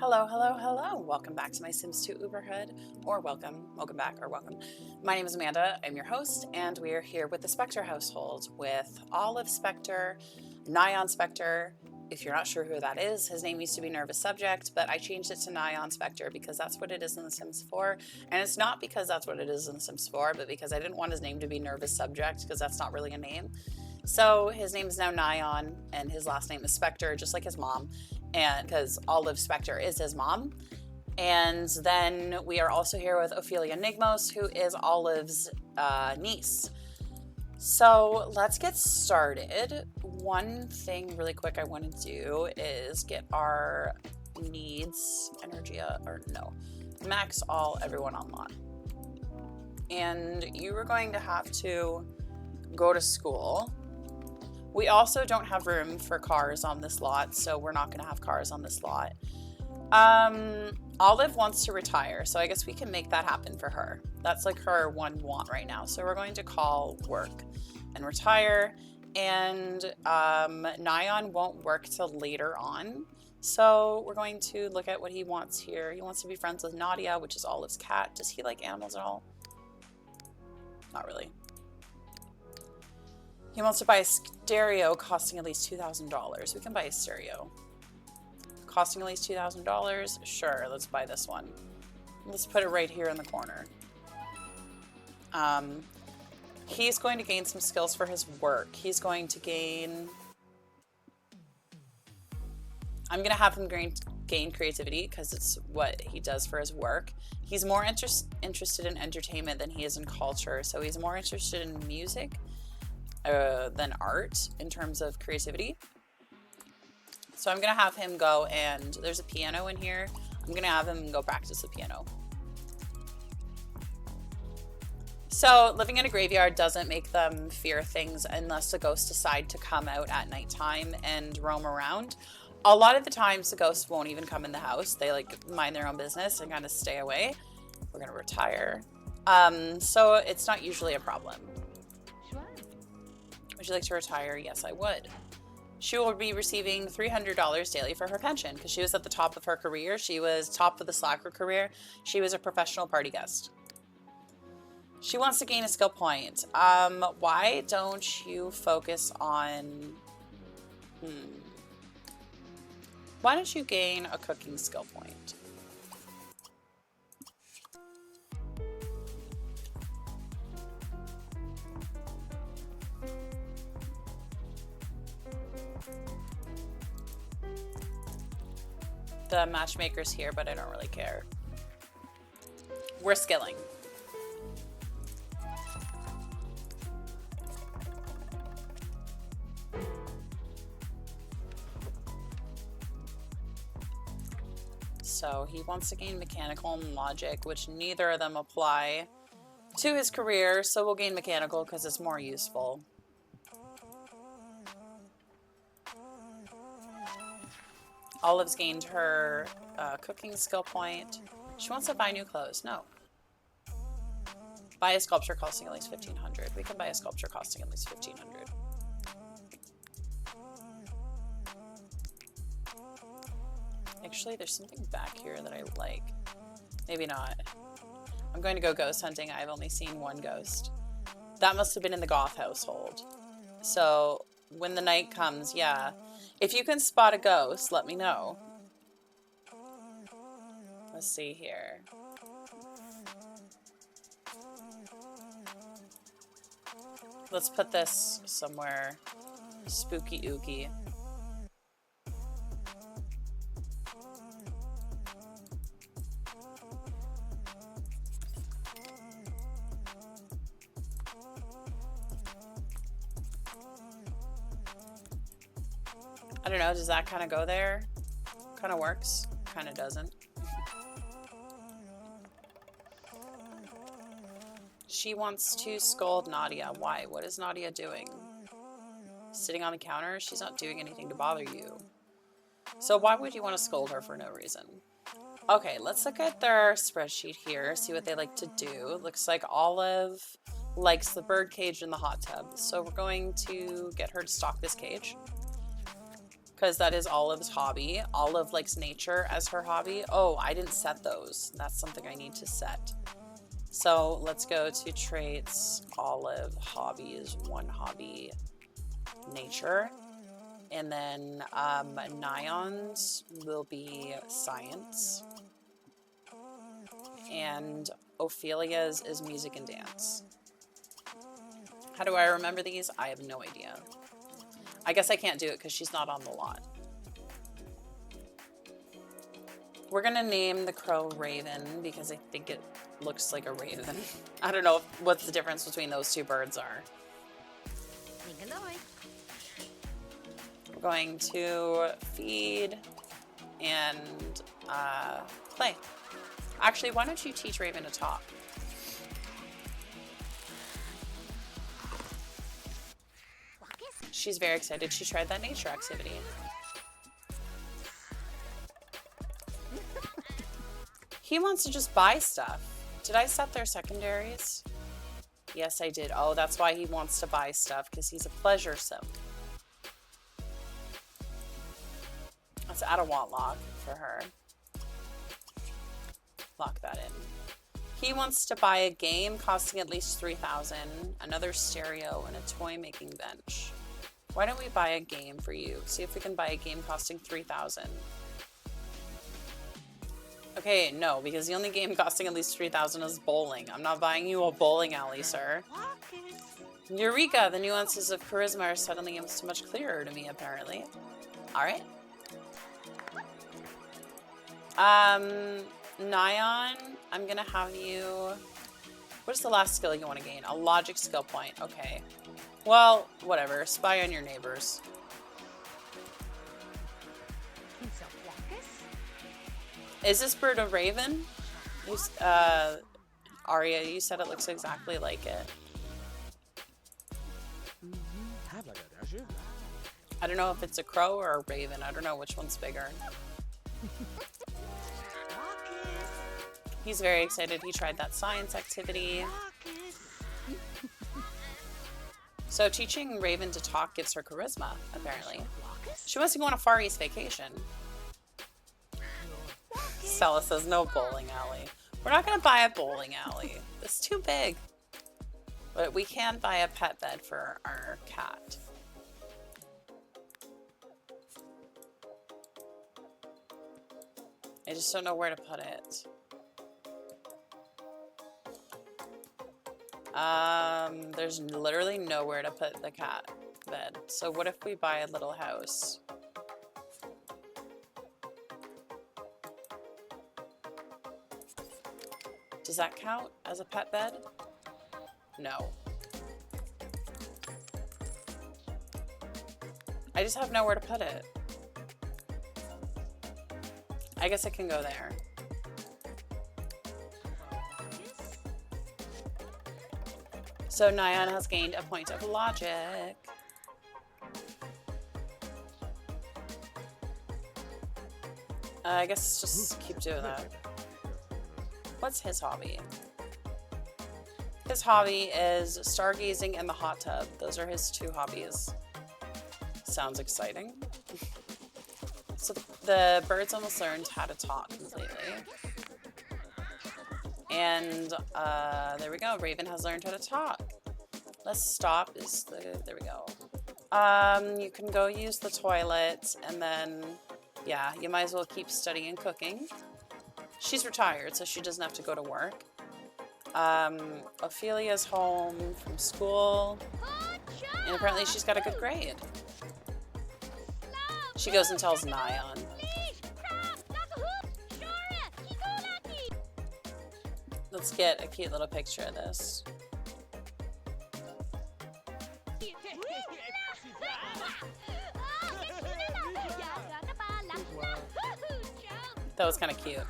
Hello, hello, hello. Welcome back to my Sims 2 Uberhood, or welcome back, or welcome. My name is Amanda, I'm your host, and we are here with the Specter household with Olive Specter, Nyan Specter. If you're not sure who that is, his name used to be Nervous Subject, but I changed it to Nyan Specter because that's what it is in The Sims 4. And it's not because that's what it is in The Sims 4, but because I didn't want his name to be Nervous Subject because that's not really a name. So his name is now Nyan, and his last name is Specter, just like his mom, and because Olive Specter is his mom. And then we are also here with Ophelia Nigmos, who is Olive's niece. So let's get started. One thing really quick I want to do is get our needs, max everyone online. And you are going to have to go to school. We also don't have room for cars on this lot, so we're not going to have cars on this lot. Olive wants to retire, so I guess we can make that happen for her. That's like her one want right now. So we're going to call work and retire, and Nyan won't work till later on. So we're going to look at what he wants here. He wants to be friends with Nadia, which is Olive's cat. Does he like animals at all? Not really. He wants to buy a stereo costing at least $2,000. We can buy a stereo. Costing at least $2,000? Sure, let's buy this one. Let's put it right here in the corner. He's going to gain some skills for his work. He's going to gain... I'm going to have him gain creativity because it's what he does for his work. He's more interested in entertainment than he is in culture. So he's more interested in music than art in terms of creativity. So I'm gonna have him go, and there's a piano in here. I'm gonna have him go practice the piano. So living in a graveyard doesn't make them fear things unless the ghosts decide to come out at nighttime and roam around. A lot of the times the ghosts won't even come in the house. They like mind their own business and kind of stay away. We're gonna retire. So it's not usually a problem. Would you like to retire? Yes, I would. She will be receiving $300 daily for her pension because she was at the top of her career. She was top of the slacker career. She was a professional party guest. She wants to gain a skill point. Why don't you focus on... Why don't you gain a cooking skill point? The matchmaker's here, but I don't really care. We're skilling. So he wants to gain mechanical and logic, which neither of them apply to his career, so we'll gain mechanical because it's more useful. Olive's gained her cooking skill point. She wants to buy new clothes. No. Buy a sculpture costing at least $1,500. We can buy a sculpture costing at least $1,500. Actually, there's something back here that I like. Maybe not. I'm going to go ghost hunting. I've only seen one ghost. That must have been in the goth household. So when the night comes, yeah. If you can spot a ghost, let me know. Let's see here. Let's put this somewhere spooky ooky. I don't know, does that kind of go there? Kind of works, kind of doesn't. She wants to scold Nadia. Why? What is Nadia doing? Sitting on the counter? She's not doing anything to bother you. So why would you want to scold her for no reason? Okay, let's look at their spreadsheet here, see what they like to do. Looks like Olive likes the bird cage and the hot tub. So we're going to get her to stock this cage. because that is Olive's hobby. Olive likes nature as her hobby. Oh, I didn't set those. That's something I need to set. So let's go to traits, Olive, hobbies, one hobby, nature. And then Nion's will be science. And Ophelia's is music and dance. How do I remember these? I have no idea. I guess I can't do it because she's not on the lot. We're gonna name the crow Raven because I think it looks like a raven. I don't know what the difference between those two birds are. We're going to feed and play. Actually, why don't you teach Raven to talk? She's very excited. She tried that nature activity. He wants to just buy stuff. Did I set their secondaries? Yes, I did. Oh, that's why he wants to buy stuff, because he's a pleasure simp. Let's add a want lock for her. Lock that in. He wants to buy a game costing at least 3,000, another stereo, and a toy making bench. Why don't we buy a game for you? See if we can buy a game costing 3,000. Okay, no, because the only game costing at least 3,000 is bowling. I'm not buying you a bowling alley, sir. Eureka! The nuances of charisma are suddenly so much clearer to me, apparently. Alright. Nyan, I'm gonna have you... What is the last skill you want to gain? A logic skill point. Okay. Well, whatever. Spy on your neighbors. Is this bird a raven? Arya, you said it looks exactly like it. I don't know if it's a crow or a raven. I don't know which one's bigger. He's very excited. He tried that science activity. So teaching Raven to talk gives her charisma, apparently. She wants to go on a Far East vacation. Stella says no bowling alley. We're not going to buy a bowling alley. It's too big. But we can buy a pet bed for our cat. I just don't know where to put it. There's literally nowhere to put the cat bed. So what if we buy a little house? Does that count as a pet bed? No. I just have nowhere to put it. I guess it can go there. So Nyan has gained a point of logic. I guess just keep doing that. What's his hobby? His hobby is stargazing and the hot tub. Those are his two hobbies. Sounds exciting. So the birds almost learned how to talk completely. And there we go. Raven has learned how to talk. Let's stop. There we go. You can go use the toilet, and then, yeah, you might as well keep studying cooking. She's retired, so she doesn't have to go to work. Ophelia's home from school, and apparently she's got a good grade. She goes and tells Nyan. Let's get a cute little picture of this. That was kind of cute.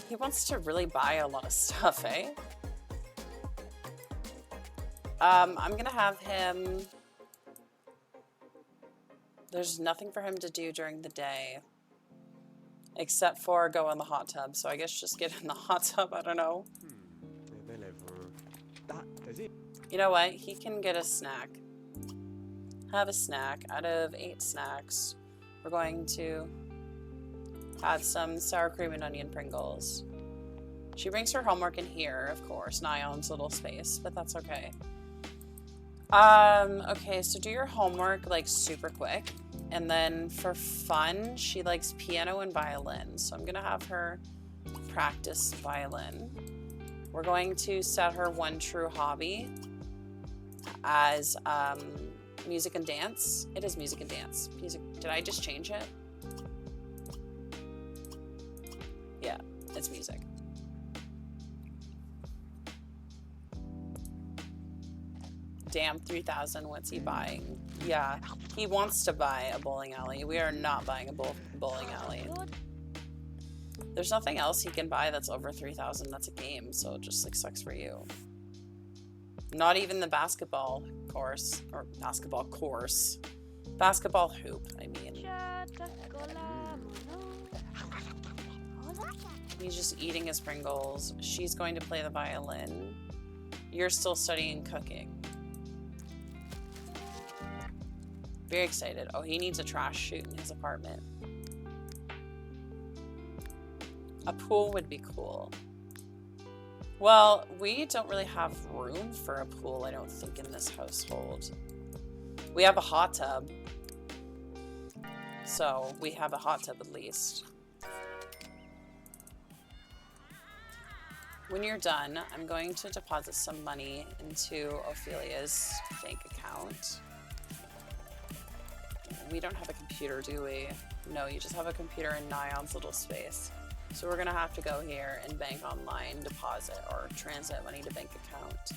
He wants to really buy a lot of stuff, eh? I'm gonna have him... There's nothing for him to do during the day. Except for go in the hot tub. So I guess just get in the hot tub, I don't know. You know what? He can get a snack. Have a snack. Out of 8 snacks, we're going to have some sour cream and onion Pringles. She brings her homework in here, of course, Nion's little space, but that's okay. Okay, so do your homework like super quick. And then for fun, she likes piano and violin. So I'm gonna have her practice violin. We're going to set her one true hobby as music and dance. It is music and dance. Music. Did I just change it? Yeah, it's music. Damn, 3,000. What's he buying? Yeah, he wants to buy a bowling alley. We are not buying a bowling alley. There's nothing else he can buy that's over 3,000. That's a game, so it just like sucks for you. Not even the basketball course, or basketball course. Basketball hoop, I mean. He's just eating his Pringles. She's going to play the violin. You're still studying cooking. Very excited. Oh, he needs a trash chute in his apartment. A pool would be cool. Well, we don't really have room for a pool, I don't think, in this household. We have a hot tub. So, we have a hot tub at least. When you're done, I'm going to deposit some money into Ophelia's bank account. We don't have a computer, do we? No, you just have a computer in Nion's little space. So we're gonna have to go here and bank online deposit or transmit money to bank account.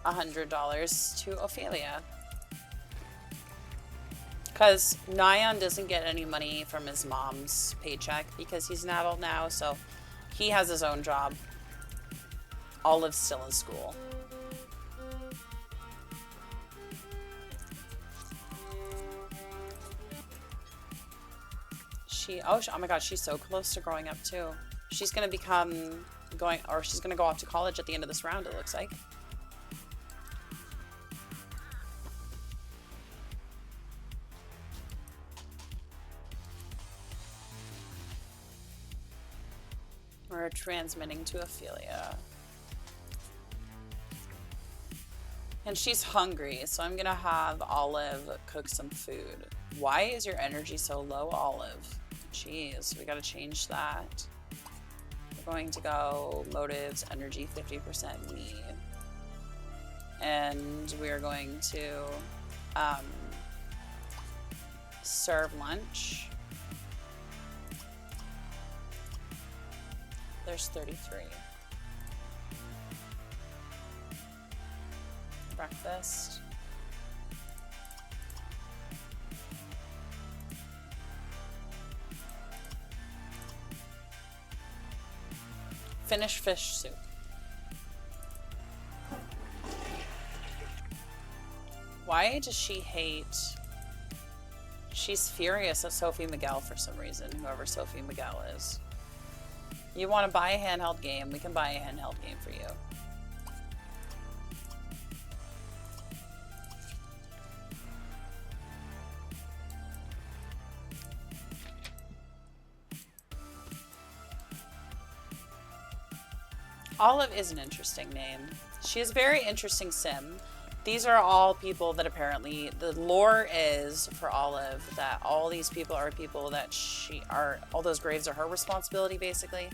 $100 to Ophelia. Because Nion doesn't get any money from his mom's paycheck because he's an adult now, so he has his own job. Olive's still in school. Oh my god, she's so close to growing up too. She's gonna become she's gonna go off to college at the end of this round, it looks like. We're transmitting to Ophelia. And she's hungry, so I'm gonna have Olive cook some food. Why is your energy so low, Olive? Jeez, we gotta change that. We're going to go motives, energy, 50% me. And we're going to serve lunch. There's 33. Breakfast. Finished fish soup. Why does she hate? She's furious at Sophie Miguel for some reason, whoever Sophie Miguel is. You want to buy a handheld game? We can buy a handheld game for you. Olive is an interesting name. She is a very interesting sim. These are all people that apparently, the lore is for Olive that all these people are people that all those graves are her responsibility basically.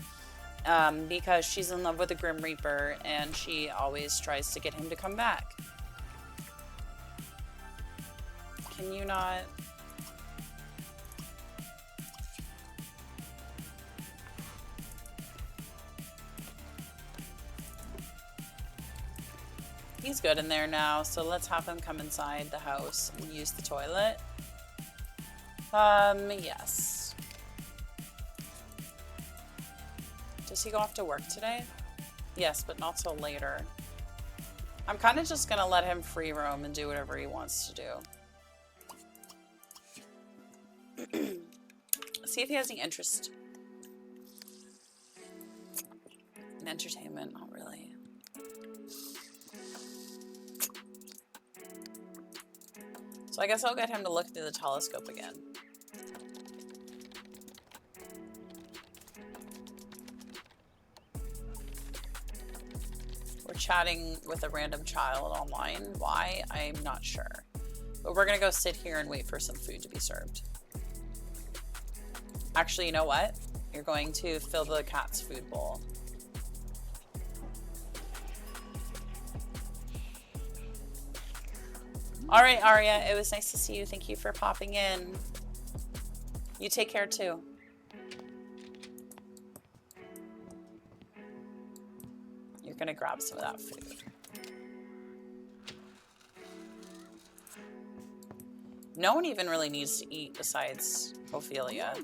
Because she's in love with the Grim Reaper and she always tries to get him to come back. Can you not? He's good in there now, so let's have him come inside the house and use the toilet. Yes. Does he go off to work today? Yes, but not till later. I'm kind of just gonna let him free roam and do whatever he wants to do. See if he has any interest in entertainment. Not really. So I guess I'll get him to look through the telescope again. We're chatting with a random child online. Why? I'm not sure. But we're gonna go sit here and wait for some food to be served. Actually, you know what? You're going to fill the cat's food bowl. All right, Aria, it was nice to see you. Thank you for popping in. You take care too. You're gonna grab some of that food. No one even really needs to eat besides Ophelia.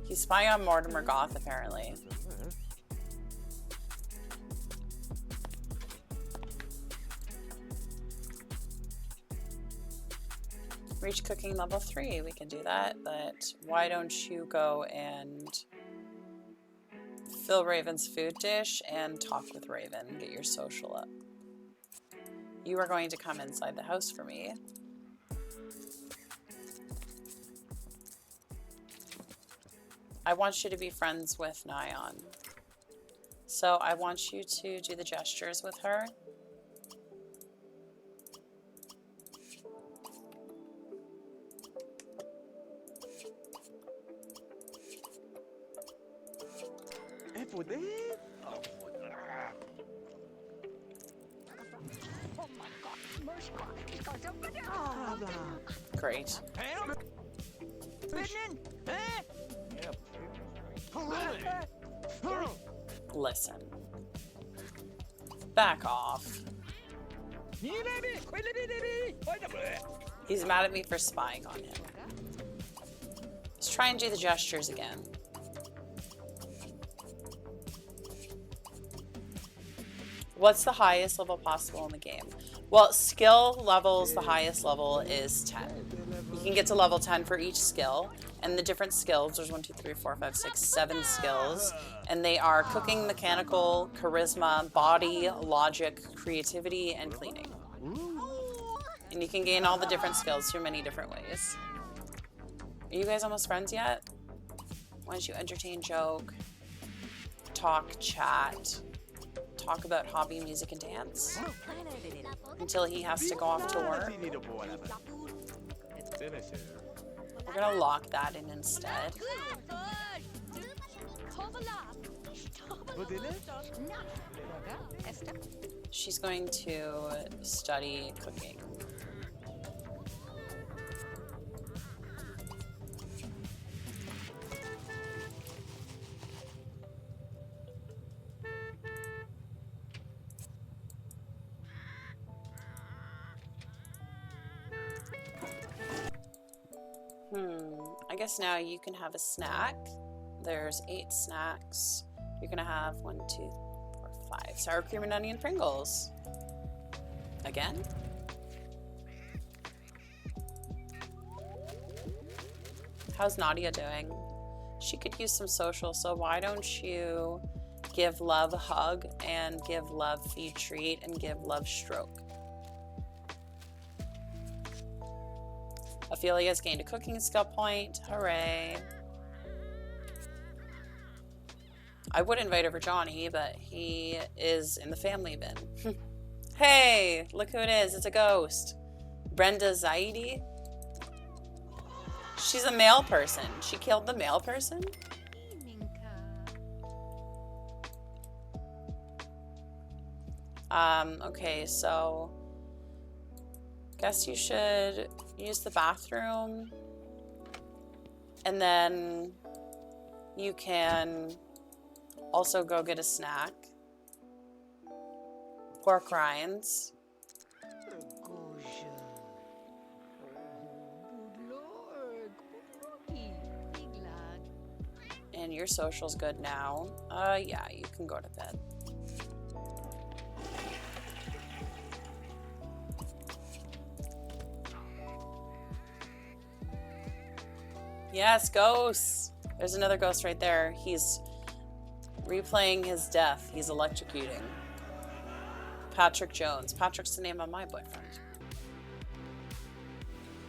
He's spying on Mortimer Goth, apparently. Reach cooking level 3. We can do that, but why don't you go and fill Raven's food dish and talk with Raven. Get your social up. You are going to come inside the house for me. I want you to be friends with Nyan. So I want you to do the gestures with her. Great. Listen. Back off. He's mad at me for spying on him. Let's try and do the gestures again. What's the highest level possible in the game? Well, skill levels, the highest level is 10. You can get to level 10 for each skill. And the different skills, there's 1, 2, 3, 4, 5, 6, 7 skills. And they are cooking, mechanical, charisma, body, logic, creativity, and cleaning. And you can gain all the different skills through many different ways. Are you guys almost friends yet? Why don't you entertain, joke, talk, chat, talk about hobby, music, and dance until he has to go off to work. We're gonna lock that in instead. She's going to study cooking. I guess now you can have a snack. There's 8 snacks. You're gonna have 1, 2, 4, 5 sour cream and onion Pringles. Again? How's Nadia doing? She could use some social, so why don't you give Love a hug and give Love feed treat and give Love stroke. Ophelia's gained a cooking skill point. Hooray. I would invite over Johnny, but he is in the family bin. Hey, look who it is. It's a ghost. Brenda Zaidi. She's a male person. She killed the male person? Okay, so guess you should use the bathroom and then you can also go get a snack. Pork rinds. And your social's good now. Yeah, you can go to bed. Yes, ghosts. There's another ghost right there. He's replaying his death. He's electrocuting. Patrick Jones. Patrick's the name of my boyfriend.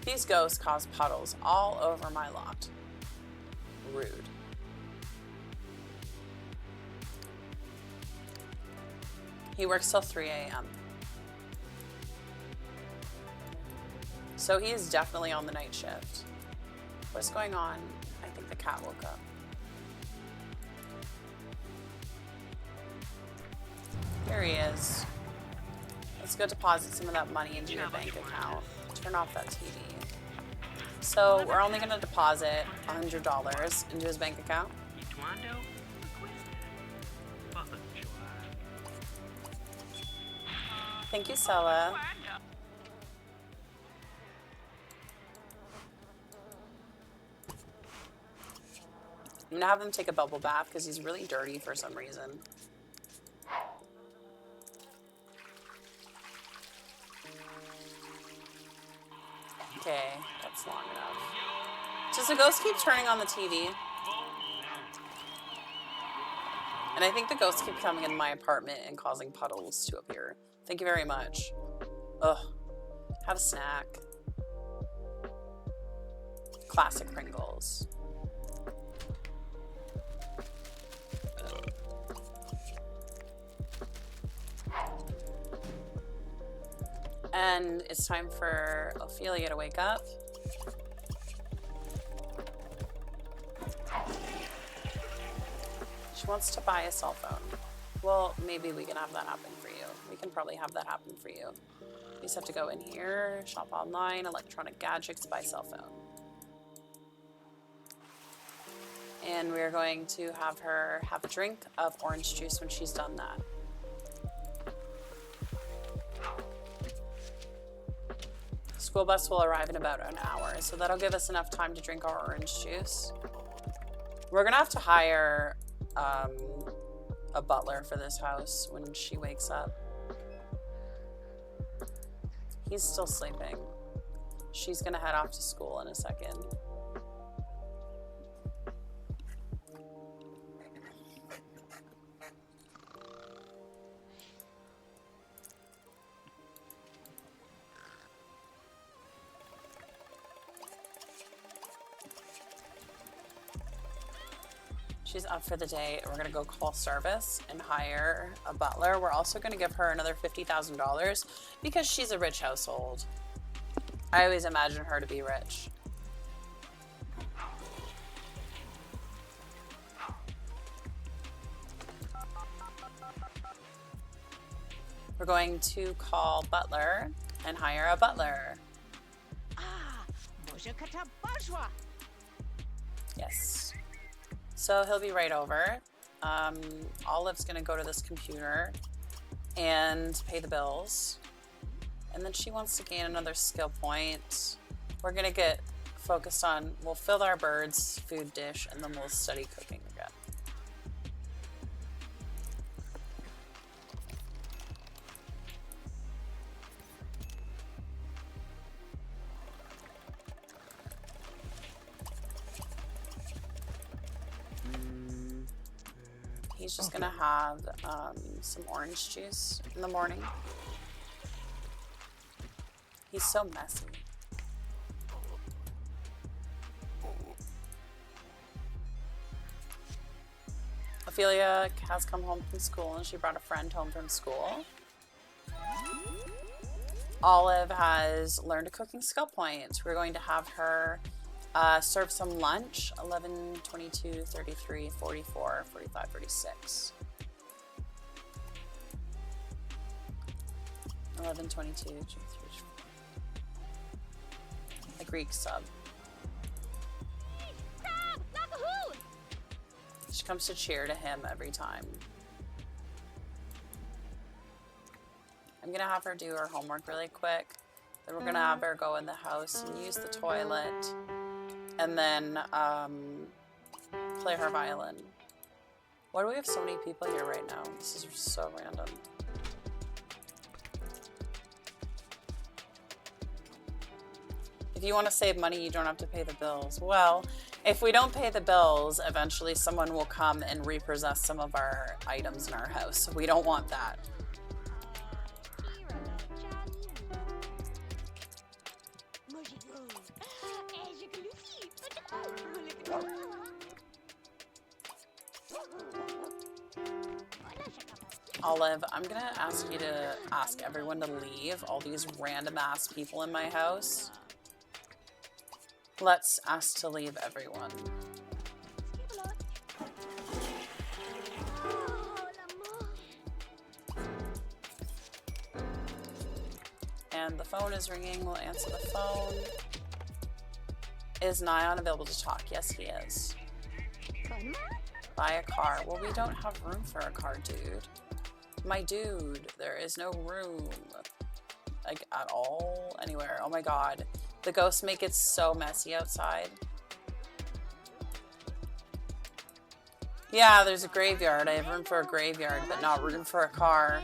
These ghosts cause puddles all over my lot. Rude. He works till 3 a.m. So he is definitely on the night shift. What's going on? I think the cat woke up. Here he is. Let's go deposit some of that money into your bank account. Turn off that TV. So we're only going to deposit $100 into his bank account. Thank you, Sella. I'm gonna have him take a bubble bath because he's really dirty for some reason. Okay, that's long enough. Does the ghost keep turning on the TV? And I think the ghosts keep coming in my apartment and causing puddles to appear. Thank you very much. Ugh. Have a snack. Classic Pringles. And it's time for Ophelia to wake up. She wants to buy a cell phone. Well, maybe we can have that happen for you. We can probably have that happen for you. You just have to go in here, shop online, electronic gadgets, buy cell phone. And we're going to have her have a drink of orange juice when she's done that. School bus will arrive in about an hour, so that'll give us enough time to drink our orange juice. We're gonna have to hire a butler for this house when she wakes up. He's still sleeping. She's gonna head off to school in a second. She's up for the day. We're gonna go call service and hire a butler. We're also gonna give her another $50,000 because she's a rich household. I always imagine her to be rich. We're going to call butler and hire a butler. Yes. So he'll be right over. Olive's gonna go to this computer and pay the bills. And then she wants to gain another skill point. We're gonna get focused on, we'll fill our birds food dish and then we'll study cooking again. He's just gonna have some orange juice in the morning. He's so messy. Ophelia has come home from school and she brought a friend home from school. Olive has learned a cooking skill point. We're going to have her serve some lunch. 11, 22, 33, 44, 45, 46. 11, 22, 23, a Greek sub. She comes to cheer to him every time. I'm gonna have her do her homework really quick. Then we're gonna have her go in the house and use the toilet. And then play her violin. Why do we have so many people here right now? This is so random. If you want to save money, you don't have to pay the bills. Well, if we don't pay the bills, eventually someone will come and repossess some of our items in our house. So we don't want that. Olive, I'm gonna ask you to ask everyone to leave, all these random ass people in my house. Let's ask to leave everyone. And the phone is ringing. We'll answer the phone. Is Nyan available to talk? Yes, he is. Buy a car. Well, we don't have room for a car, dude. My dude, there is no room. Like, at all, anywhere. Oh my god. The ghosts make it so messy outside. Yeah, there's a graveyard. I have room for a graveyard, but not room for a car.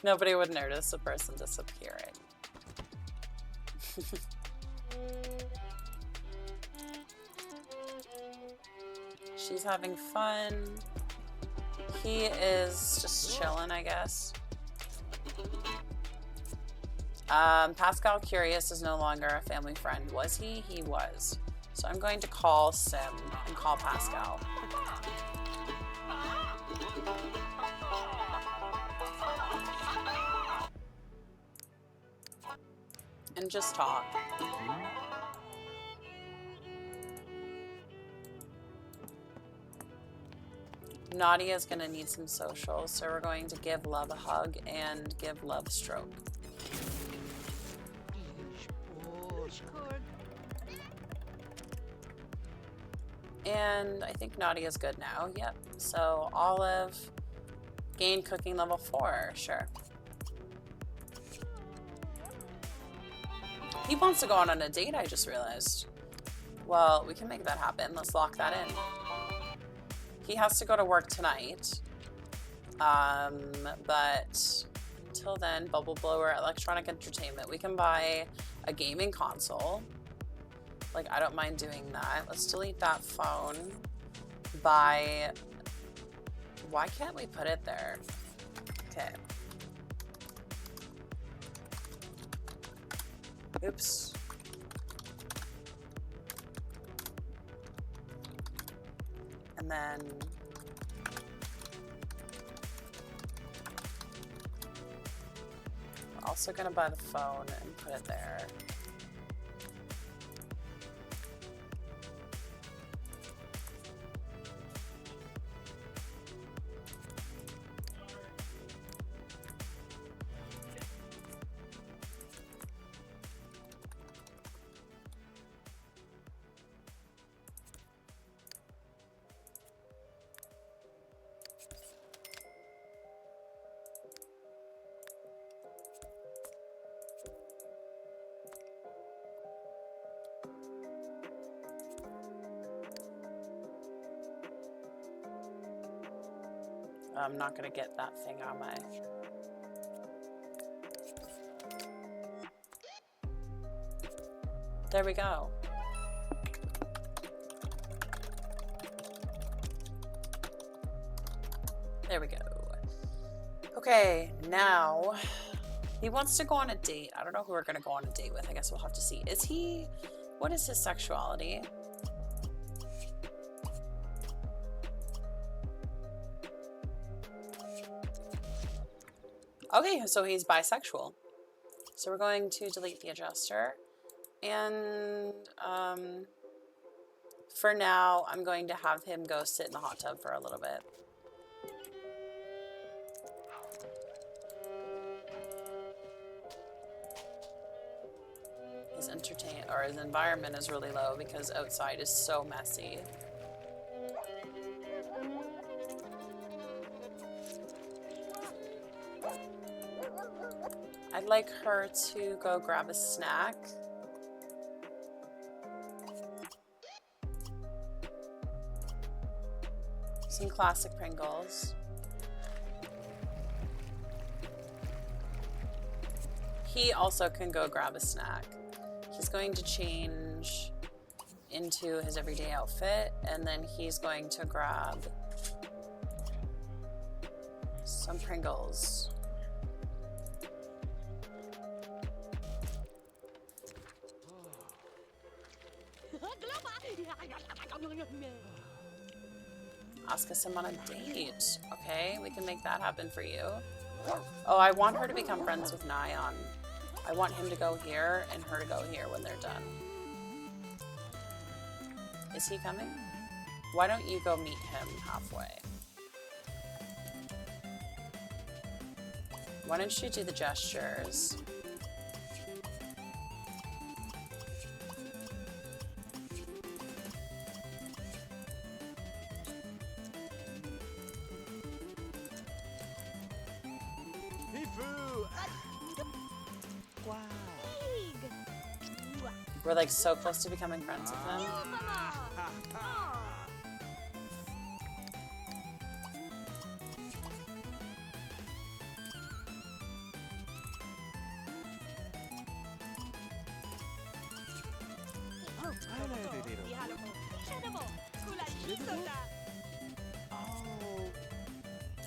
Nobody would notice a person disappearing. She's having fun. He is just chilling, I guess. Pascal Curious is no longer a family friend. Was he? He was. So I'm going to call Sim and call Pascal. And just talk. Nadia is going to need some socials, so we're going to give Love a hug and give Love a stroke. And I think Nadia's good now. Yep. So Olive, gain cooking level 4. Sure. He wants to go on a date, I just realized. Well, we can make that happen. Let's lock that in. He has to go to work tonight. But till then, Bubble Blower, electronic entertainment. We can buy a gaming console. Like, I don't mind doing that. Let's delete that phone. Buy... Why can't we put it there? Okay. Oops. And then we're also gonna buy the phone and put it there. I'm not gonna get that thing on my... There we go. There we go. Okay, now he wants to go on a date. I don't know who we're gonna go on a date with. I guess we'll have to see. Is he... What is his sexuality? Okay, so he's bisexual. So we're going to delete the adjuster. And for now, I'm going to have him go sit in the hot tub for a little bit. His environment is really low because outside is so messy. like her to go grab a snack. Some classic Pringles. He also can go grab a snack. He's going to change into his everyday outfit, and then he's going to grab some Pringles. Ask us him on a date. Okay, we can make that happen for you. Oh, I want her to become friends with Nyan. I want him to go here and her to go here when they're done. Is he coming? Why don't you go meet him halfway? Why don't you do the gestures? We're like so close to becoming friends with him.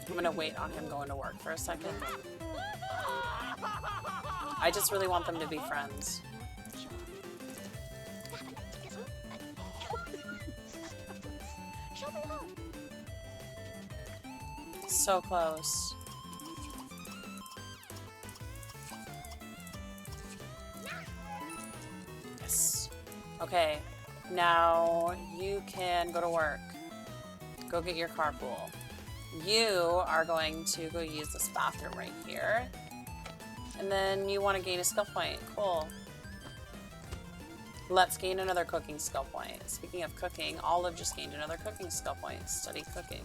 I'm gonna wait on him going to work for a second. I just really want them to be friends. So close. Yes. Okay, now you can go to work. Go get your carpool. You are going to go use this bathroom right here. And then you want to gain a skill point. Cool. Let's gain another cooking skill point. Speaking of cooking, Olive just gained another cooking skill point. Study cooking.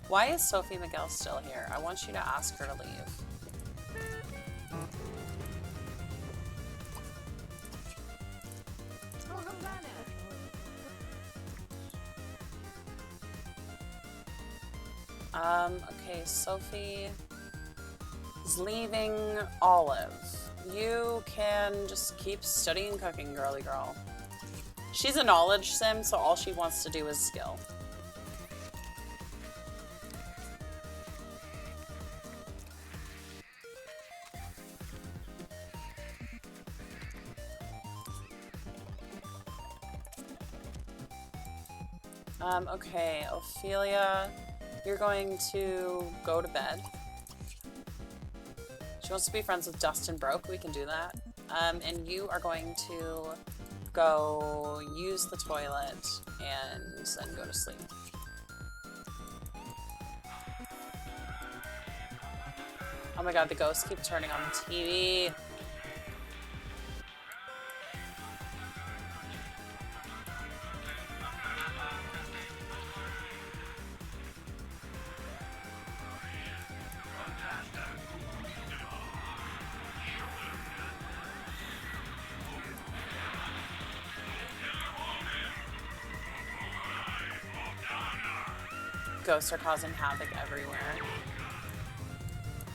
Why is Sophie Miguel still here? I want you to ask her to leave. Okay, Sophie is leaving Olive. You can just keep studying cooking, girly girl. She's a knowledge sim, so all she wants to do is skill. Okay, Ophelia, you're going to go to bed. She wants to be friends with Dustin Broke. We can do that. And you are going to go use the toilet and then go to sleep. Oh my god, the ghosts keep turning on the TV. Ghosts are causing havoc everywhere.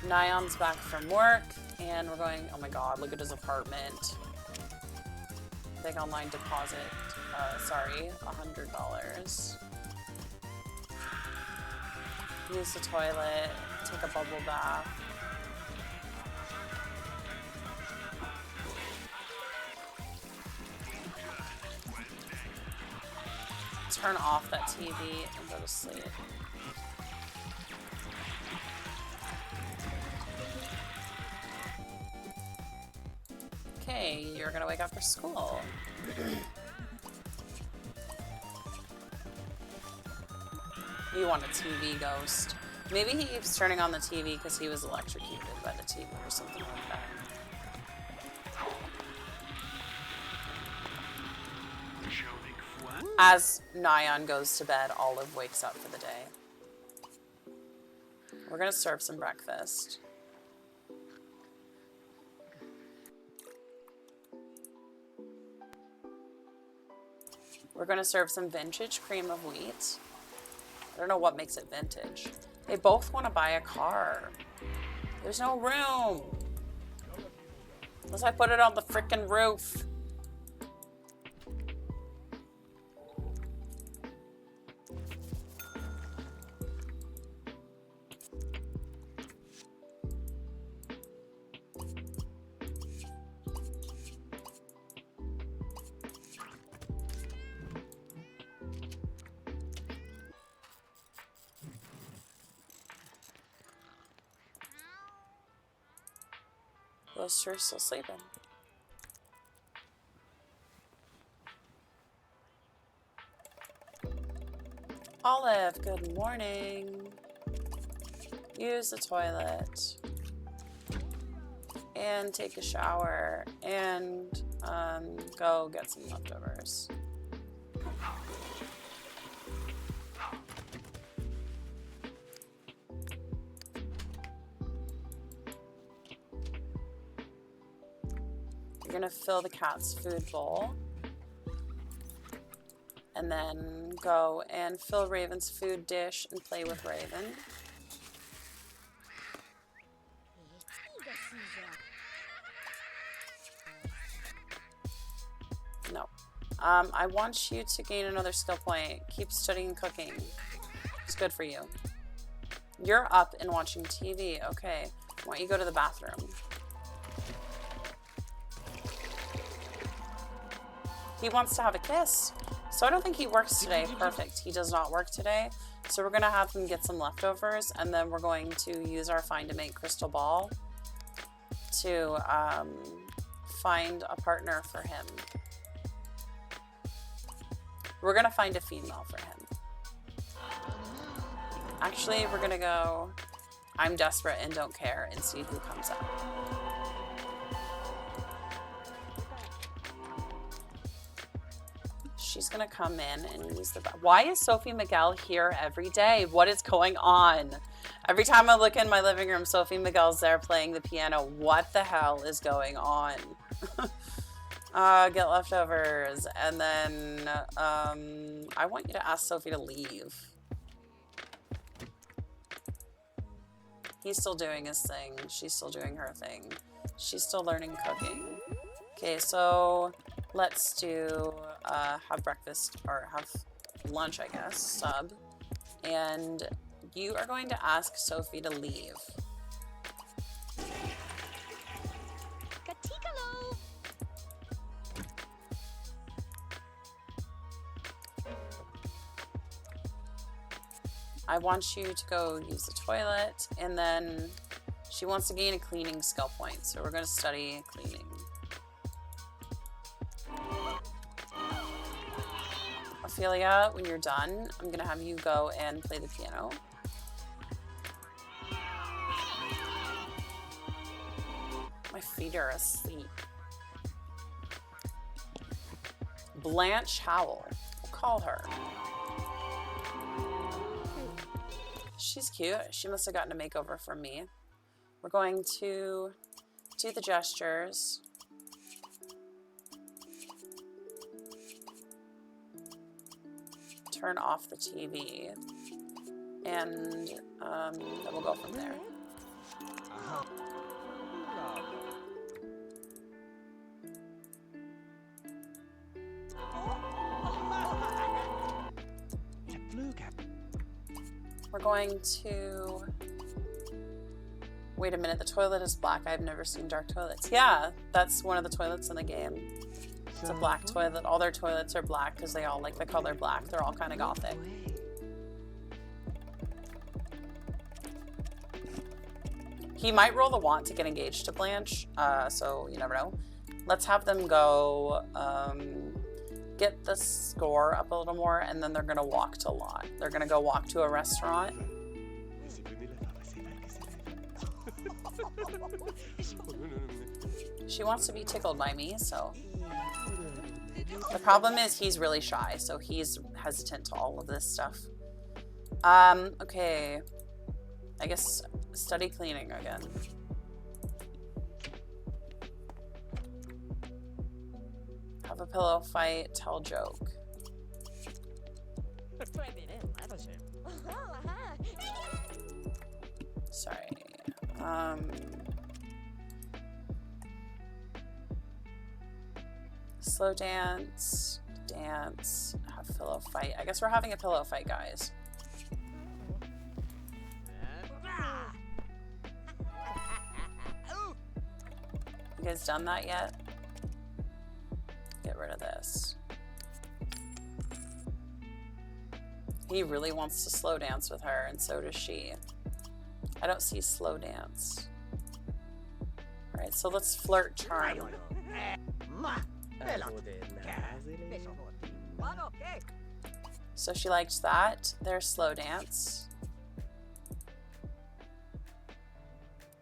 Nyan's back from work, and we're going, oh my god, look at his apartment. Big online deposit, sorry, $100. Use the toilet, take a bubble bath. Turn off that TV and go to sleep. Okay, you're gonna wake up for school. You want a TV ghost. Maybe he keeps turning on the TV because he was electrocuted by the TV or something like that. As Nyan goes to bed, Olive wakes up for the day. We're gonna serve some breakfast. We're going to serve some vintage cream of wheat. I don't know what makes it vintage. They both want to buy a car. There's no room. Unless I put it on the frickin' roof. Ghoster's still sleeping. Olive, good morning. Use the toilet. And take a shower. And go get some leftovers. You're gonna fill the cat's food bowl. And then go and fill Raven's food dish and play with Raven. No. I want you to gain another skill point. Keep studying cooking. It's good for you. You're up and watching TV. Okay. Why don't you go to the bathroom? He wants to have a kiss. So I don't think he works today. Perfect. He does not work today. So we're going to have him get some leftovers, and then we're going to use our find a mate crystal ball to find a partner for him. We're going to find a female for him. Actually, we're going to go I'm desperate and don't care and see who comes up. She's gonna come in and use the... Why is Sophie Miguel here every day? What is going on? Every time I look in my living room, Sophie Miguel's there playing the piano. What the hell is going on? Get leftovers. And then I want you to ask Sophie to leave. He's still doing his thing. She's still doing her thing. She's still learning cooking. Okay, so let's do have breakfast, or have lunch, I guess, sub. And you are going to ask Sophie to leave. I want you to go use the toilet, and then she wants to gain a cleaning skill point, so we're going to study cleaning. Ophelia, when you're done, I'm going to have you go and play the piano. My feet are asleep. Blanche Howell. We'll call her. She's cute. She must have gotten a makeover from me. We're going to do the gestures. Turn off the TV. And then we'll go from there. We're going to... Wait a minute, the toilet is black. I've never seen dark toilets. Yeah, that's one of the toilets in the game. It's a black toilet. All their toilets are black because they all like the color black. They're all kind of gothic. He might roll the want to get engaged to Blanche, so you never know. Let's have them go get the score up a little more, and then they're going to walk to a lot. They're going to go walk to a restaurant. She wants to be tickled by me, so... The problem is he's really shy, so he's hesitant to all of this stuff. Okay. I guess study cleaning again. Have a pillow fight, tell joke. Sorry. Slow dance, dance, have pillow fight. I guess we're having a pillow fight, guys. You guys done that yet? Get rid of this. He really wants to slow dance with her, and so does she. I don't see slow dance. All right, so let's flirt charm. So she liked that. There's slow dance.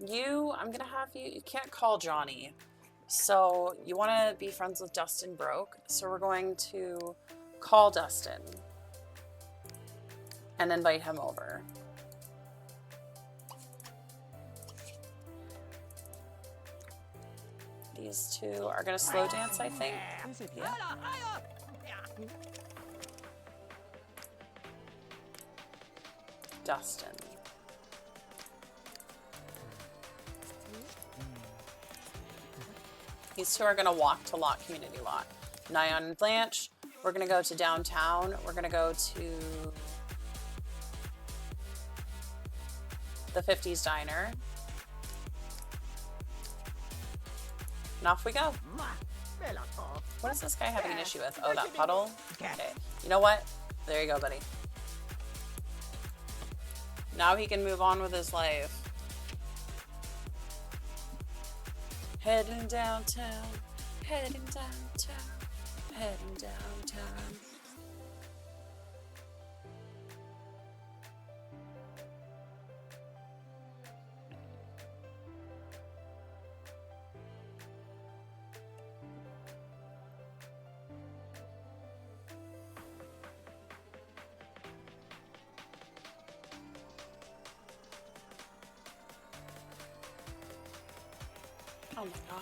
I'm gonna have you can't call Johnny. So you wanna be friends with Dustin Broke. So we're going to call Dustin and invite him over. These two are gonna slow dance, I think. Yeah. Dustin. These two are gonna walk to Lot Community Lot. Nyan and Blanche, we're gonna go to downtown. We're gonna go to the 50s Diner. And off we go. What is this guy having an issue with? Oh, that puddle? Okay. You know what? There you go, buddy. Now he can move on with his life. Heading downtown, heading downtown, heading downtown. Oh my god.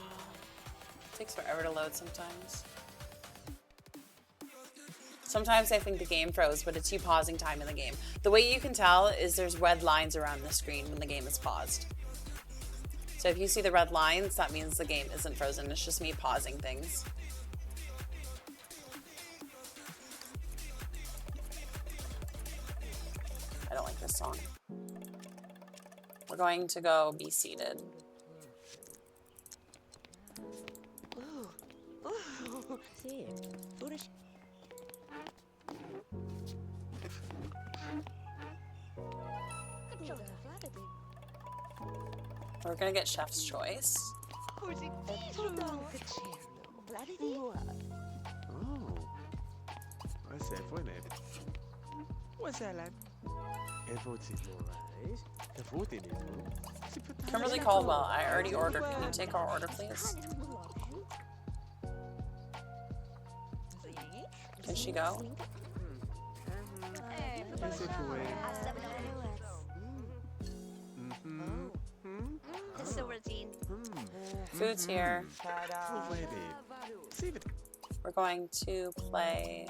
It takes forever to load sometimes. Sometimes I think the game froze, but it's you pausing time in the game. The way you can tell is there's red lines around the screen when the game is paused. So if you see the red lines, that means the game isn't frozen. It's just me pausing things. I don't like this song. We're going to go be seated. We're gonna get Chef's Choice. Kimberly Caldwell, I already ordered. Can you take our order, please? Can she go? Food's here. We're going to play.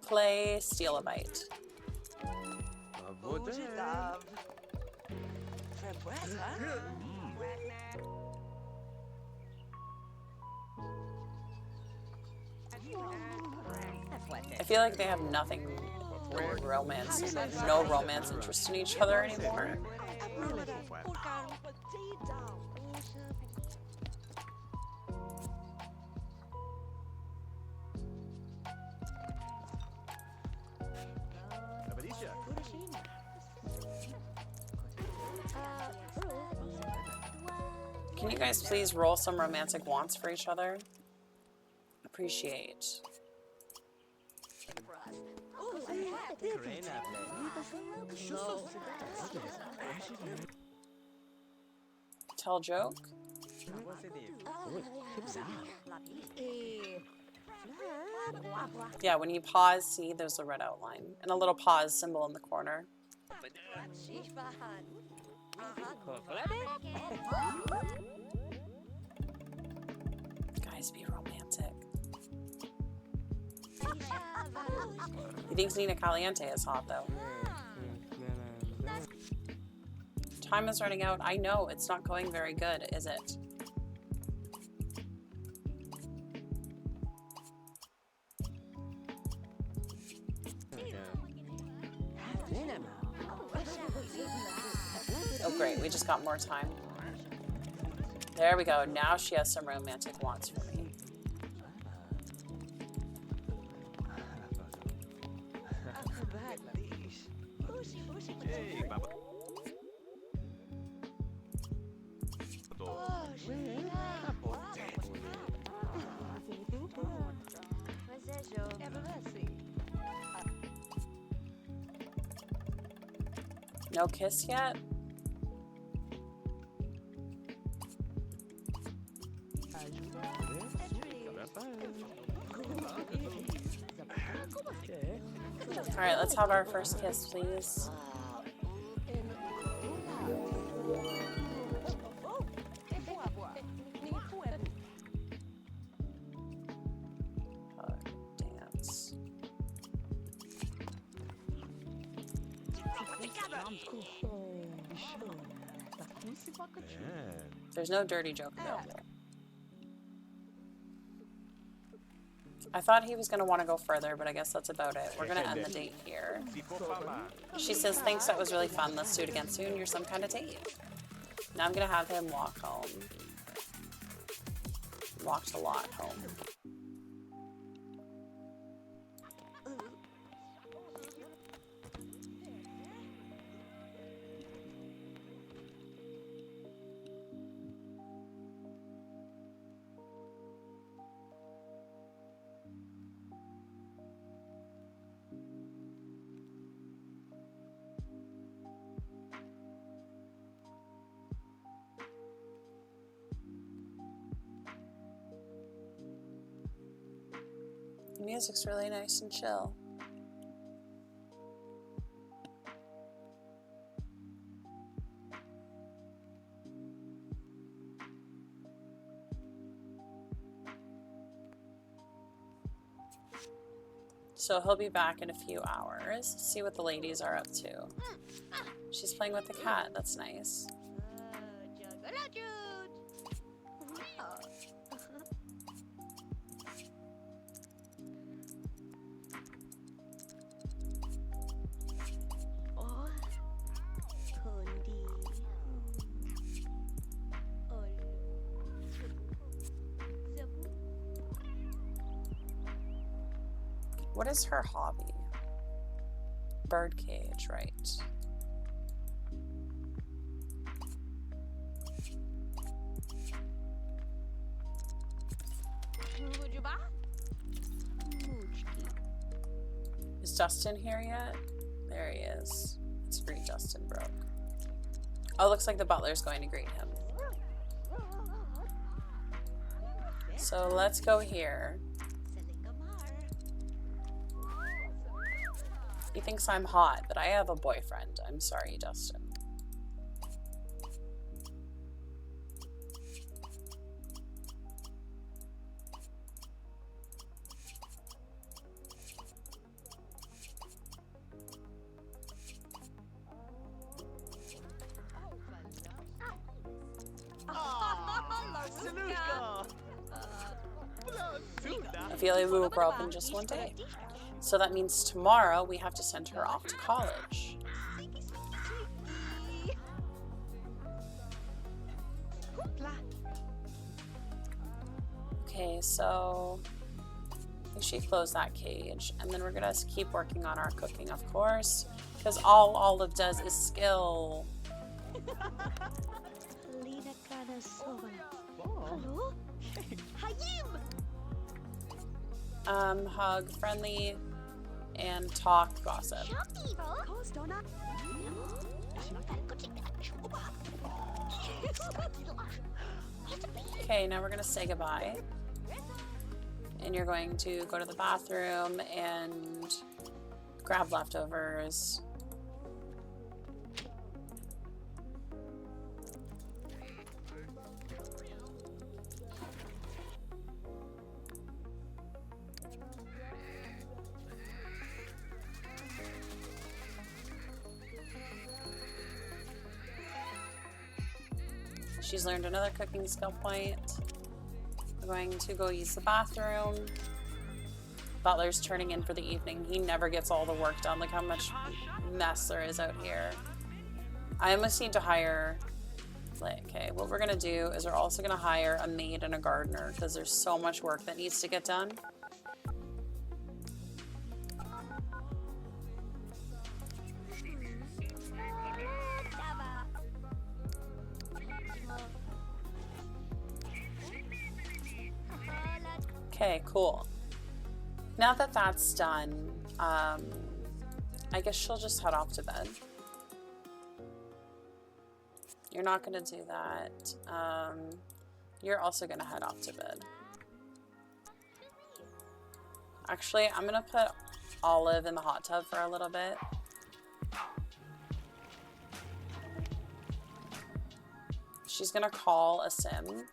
Play Steal a Bite. I feel like they have nothing romance, no romance interest in each other anymore. Can you guys please roll some romantic wants for each other? Appreciate. Tell a joke? Yeah, when you pause, see there's a red outline and a little pause symbol in the corner. He thinks Nina Caliente is hot, though. Time is running out. I know, it's not going very good, is it? Oh, great. We just got more time. There we go. Now she has some romantic wants for me. No kiss yet? Alright, let's have our first kiss, please. Dance. There's no dirty joke available. I thought he was going to want to go further, but I guess that's about it. We're going to end the date here. She says, thanks, that was really fun. Let's do it again soon. You're some kind of date. Now I'm going to have him walk home. Walked a lot home. The music's really nice and chill. So he'll be back in a few hours. See what the ladies are up to. She's playing with the cat. That's nice. What is her hobby? Birdcage, right. Is Justin here yet? There he is. Let's greet Justin, bro. Oh, looks like the butler's going to greet him. So let's go here. He thinks I'm hot, but I have a boyfriend. I'm sorry, Justin. I feel like we will grow up in just one day. So that means tomorrow we have to send her off to college. Okay, so I think she closed that cage, and then we're gonna keep working on our cooking, of course, because all Olive does is skill. Hug, friendly, and talk, gossip. Okay, now we're gonna say goodbye. And you're going to go to the bathroom and grab leftovers. She's learned another cooking skill point. We're going to go use the bathroom. Butler's turning in for the evening. He never gets all the work done. Look how much mess there is out here. I almost need to hire, okay, what we're gonna do is we're also gonna hire a maid and a gardener because there's so much work that needs to get done. Okay, cool. Now that that's done, I guess she'll just head off to bed. You're not gonna do that. You're also gonna head off to bed. Actually, I'm gonna put Olive in the hot tub for a little bit. She's gonna call a sim.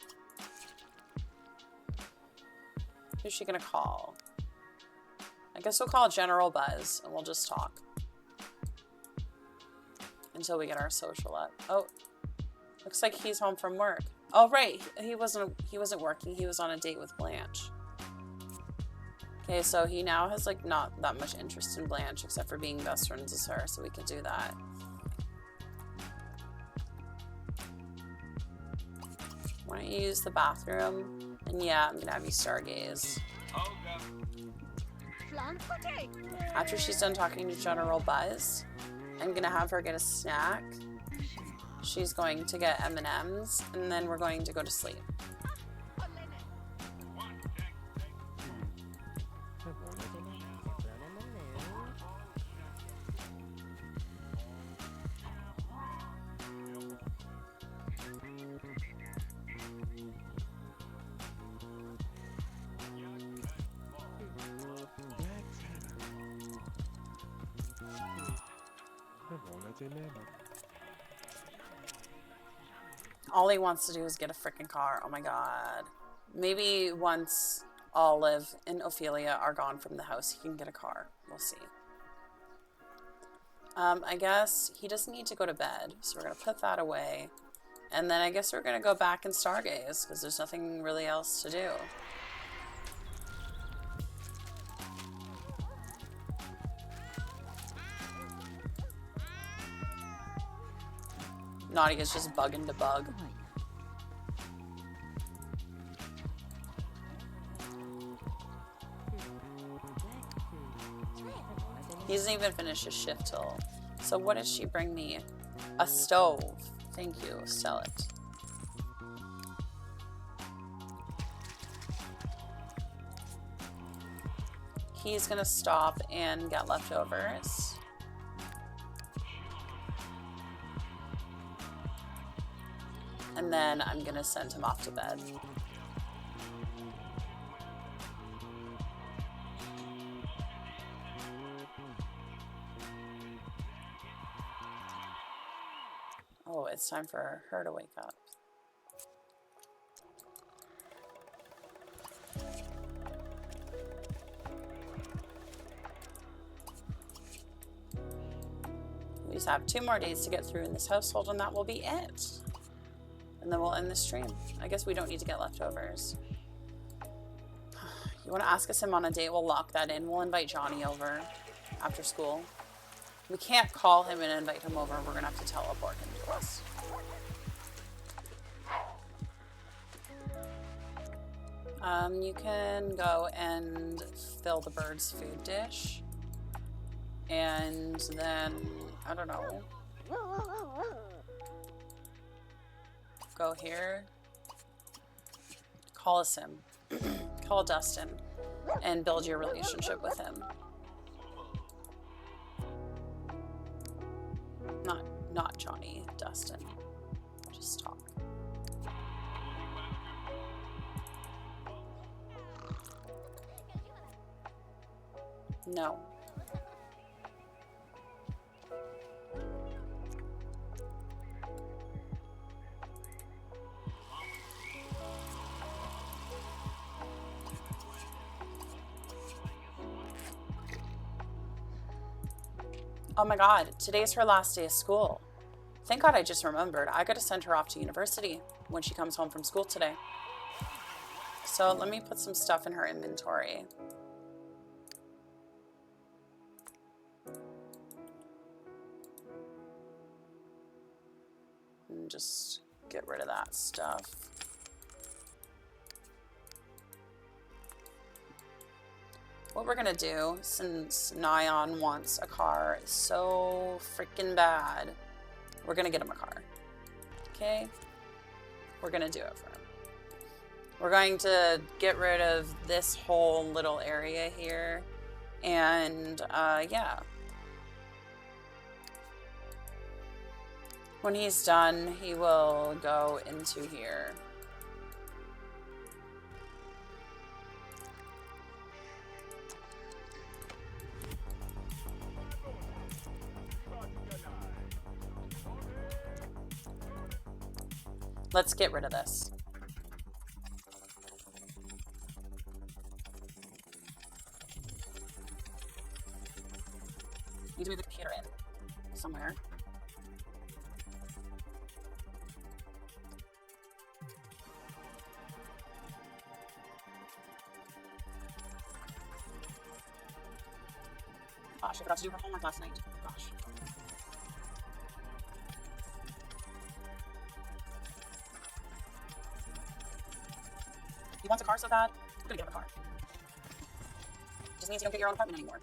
Who's she gonna call? I guess we'll call General Buzz and we'll just talk until we get our social up. Oh, looks like he's home from work. Oh, right. He wasn't working. He was on a date with Blanche. Okay, so he now has like not that much interest in Blanche except for being best friends with her, so we could do that. Why don't you use the bathroom? And yeah, I'm gonna have you stargaze. After she's done talking to General Buzz, I'm gonna have her get a snack. She's going to get M&Ms, and then we're going to go to sleep. All he wants to do is get a freaking car. Oh my god. Maybe once Olive and Ophelia are gone from the house, he can get a car. We'll see. I guess he doesn't need to go to bed, so we're going to put that away. And then I guess we're going to go back and stargaze, because there's nothing really else to do. Naughty is just bugging to bug. He doesn't even finish his shift till. So what did she bring me? A stove. Thank you. Sell it. He's gonna stop and get leftovers. And then I'm gonna send him off to bed. Oh, it's time for her to wake up. We just have 2 more days to get through in this household, and that will be it. And then we'll end the stream. I guess we don't need to get leftovers. You want to ask us him on a date? We'll lock that in. We'll invite Johnny over after school. We can't call him and invite him over. We're going to have to teleport him to us. You can go and fill the bird's food dish. And then, I don't know. Go here. Call a sim. Call Dustin. And build your relationship with him. Not Johnny, Dustin. Just talk. No. Oh my god, today's her last day of school. Thank god I just remembered. I gotta send her off to university. when she comes home from school today. So let me put some stuff in her inventory. And just get rid of that stuff. What we're gonna do, since Nyan wants a car so freaking bad, we're gonna get him a car. Okay? We're gonna do it for him. We're going to get rid of this whole little area here. And yeah. When he's done, he will go into here. Let's get rid of this. Need to move the computer in somewhere. Gosh, I forgot to do her homework last night. Gosh. He wants a car so bad, I'm gonna get him a car. Just means you don't get your own apartment anymore.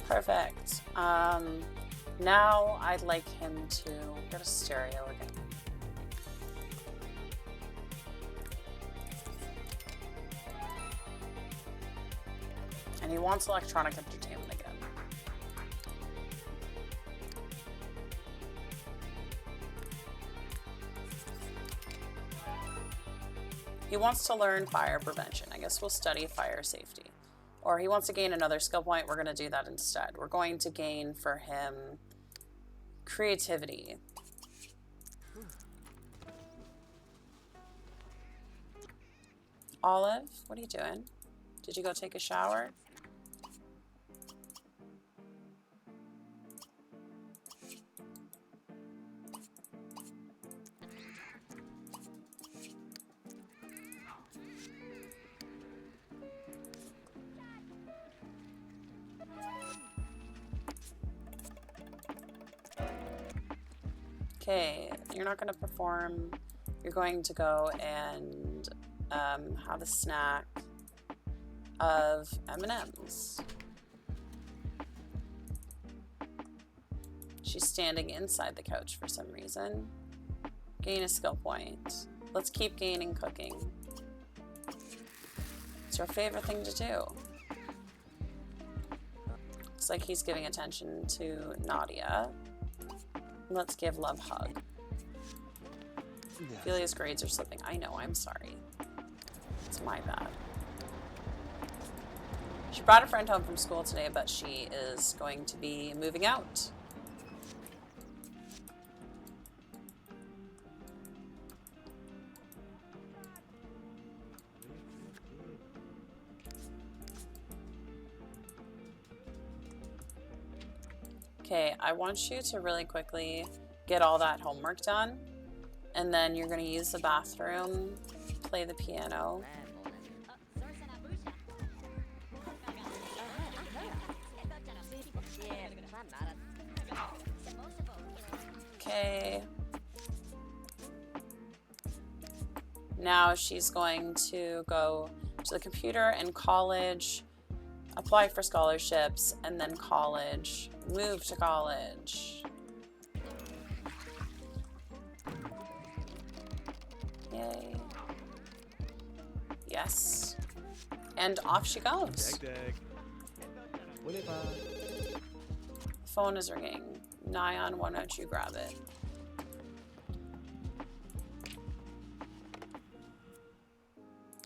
Perfect. Now I'd like him to go to stereo again. And he wants electronic entertainment again. He wants to learn fire prevention. I guess we'll study fire safety. Or he wants to gain another skill point. We're going to do that instead. We're going to gain for him creativity. Olive, what are you doing? Did you go take a shower? Okay, you're not going to perform. You're going to go and have a snack of M&Ms. She's standing inside the couch for some reason. Gain a skill point. Let's keep gaining cooking. It's her favorite thing to do. Looks like he's giving attention to Nadia. Let's give love hug. Ophelia's grades are slipping. I know, I'm sorry. It's my bad. She brought a friend home from school today, but she is going to be moving out. Okay, I want you to really quickly get all that homework done, and then you're going to use the bathroom, play the piano. Okay. Now she's going to go to the computer and college, apply for scholarships, and then college, move to college. Okay. Yes. And off she goes. Phone is ringing. Nyan, why don't you grab it?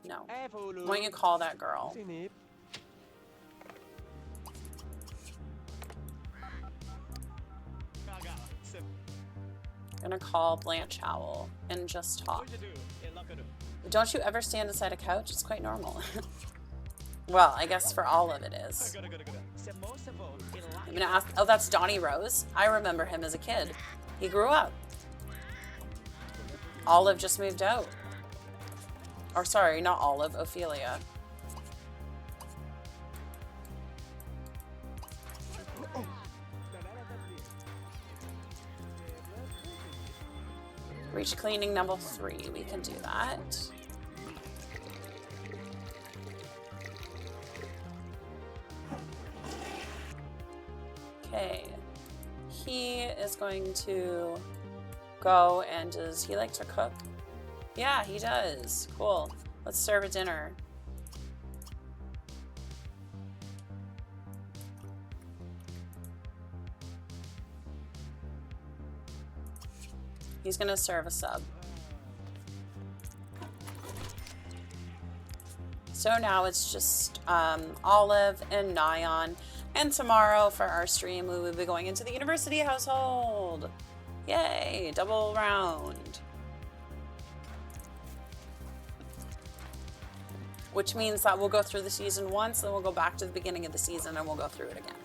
No. Why don't you call that girl? I'm gonna call Blanche Howell and just talk. Don't you ever stand inside a couch? It's quite normal. Well, I guess for all of it is. I'm gonna ask. Oh, that's Donnie Rose. I remember him as a kid. He grew up. Olive just moved out. Or sorry, not Olive, Ophelia. Reach cleaning number 3. We can do that. Okay. He is going to go and does he like to cook? Yeah, he does. Cool. Let's serve a dinner. He's gonna serve a sub. So now it's just Olive and Nyan. And tomorrow for our stream, we will be going into the university household. Yay, double round. Which means that we'll go through the season once, then we'll go back to the beginning of the season and we'll go through it again.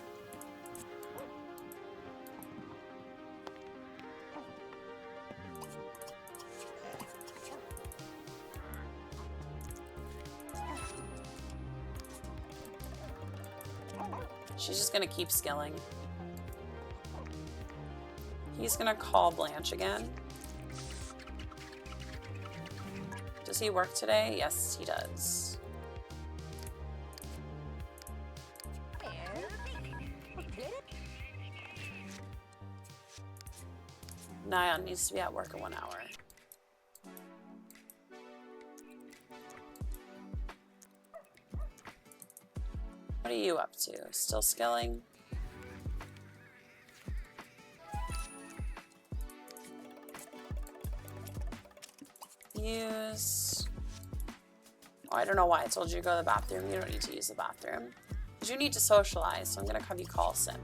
She's just gonna keep skilling. He's gonna call Blanche again. Does he work today? Yes, he does. Nyan needs to be at work in 1 hour. What are you up to? Still skilling? Use... Oh, I don't know why I told you to go to the bathroom. You don't need to use the bathroom. Because you need to socialize, so I'm going to have you call Sim.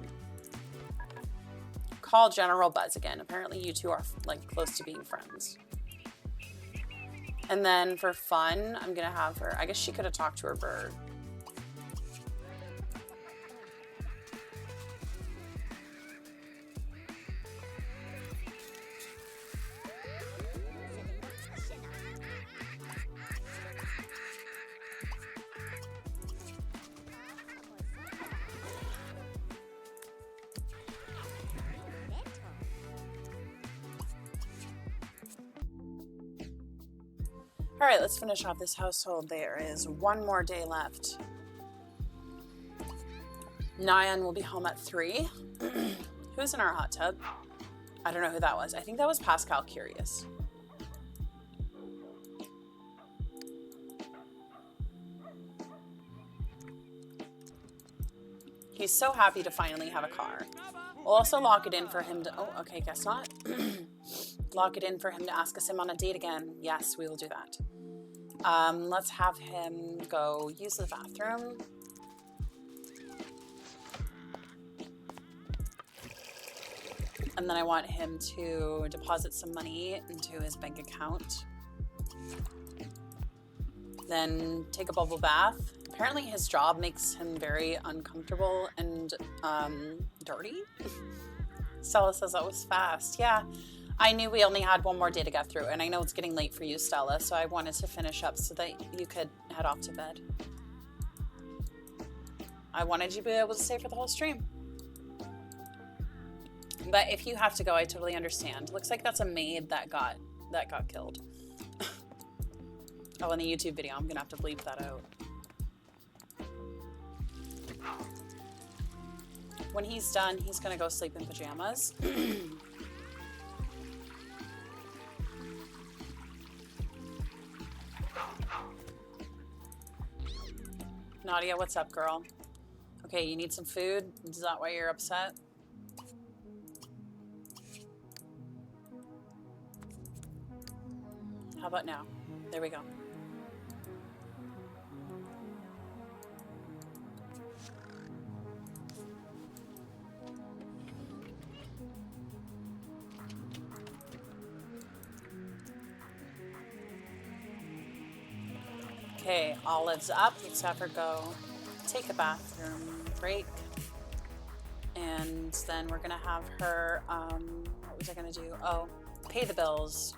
Call General Buzz again. Apparently you two are like close to being friends. And then for fun, I'm going to have her... I guess she could have talked to her bird. All right, let's finish off this household. There is 1 more day left. Nyan will be home at 3. Who's in our hot tub? I don't know who that was. I think that was Pascal Curious. He's so happy to finally have a car. We'll also lock it in for him to... Oh, okay, guess not. Lock it in for him to ask us him on a date again. Yes, we will do that. Let's have him go use the bathroom. And then I want him to deposit some money into his bank account. Then take a bubble bath. Apparently his job makes him very uncomfortable and dirty. Stella says that was fast. Yeah, I knew we only had 1 more day to get through, and I know it's getting late for you, Stella, so I wanted to finish up so that you could head off to bed. I wanted you to be able to stay for the whole stream. But if you have to go, I totally understand. Looks like that's a maid that got killed. Oh, in the YouTube video, I'm gonna have to bleep that out. When he's done, he's gonna go sleep in pajamas. Nadia, what's up, girl? Okay, you need some food? Is that why you're upset? How about now? There we go. Okay, Olive's up. Let's have her go take a bathroom break. And then we're gonna have her, what was I gonna do? Oh, pay the bills.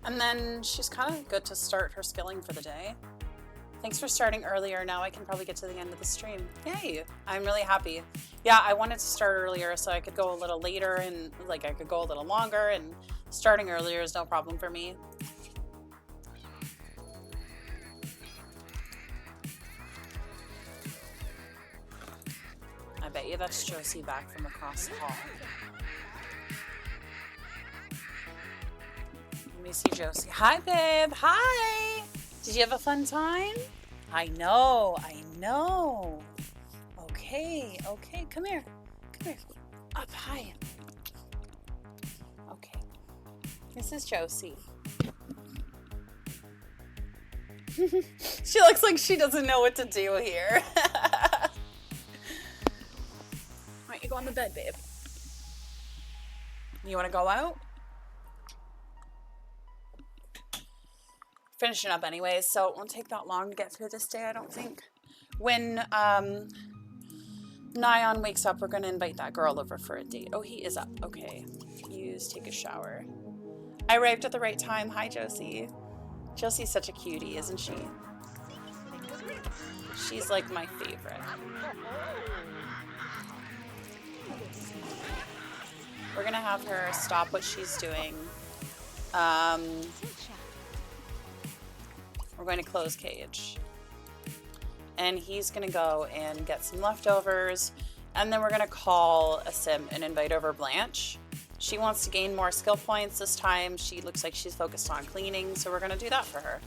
And then she's kind of good to start her skilling for the day. Thanks for starting earlier. Now I can probably get to the end of the stream. Yay, I'm really happy. Yeah, I wanted to start earlier so I could go a little later and like I could go a little longer, and starting earlier is no problem for me. I bet you that's Josie back from across the hall. Let me see Josie. Hi, babe. Hi. Did you have a fun time? I know. I know. Okay. Okay. Come here. Come here. Up high. Okay. This is Josie. She looks like she doesn't know what to do here. Why don't you go on the bed, babe? You want to go out? Finishing up anyways, so it won't take that long to get through this day, I don't think. When Nyan wakes up, we're going to invite that girl over for a date. Oh, he is up. Okay. Use, take a shower. I arrived at the right time. Hi, Josie. Josie's such a cutie, isn't she? She's like my favorite. We're going to have her stop what she's doing. We're going to close cage. And he's going to go and get some leftovers. And then we're going to call a sim and invite over Blanche. She wants to gain more skill points this time. She looks like she's focused on cleaning, so we're going to do that for her.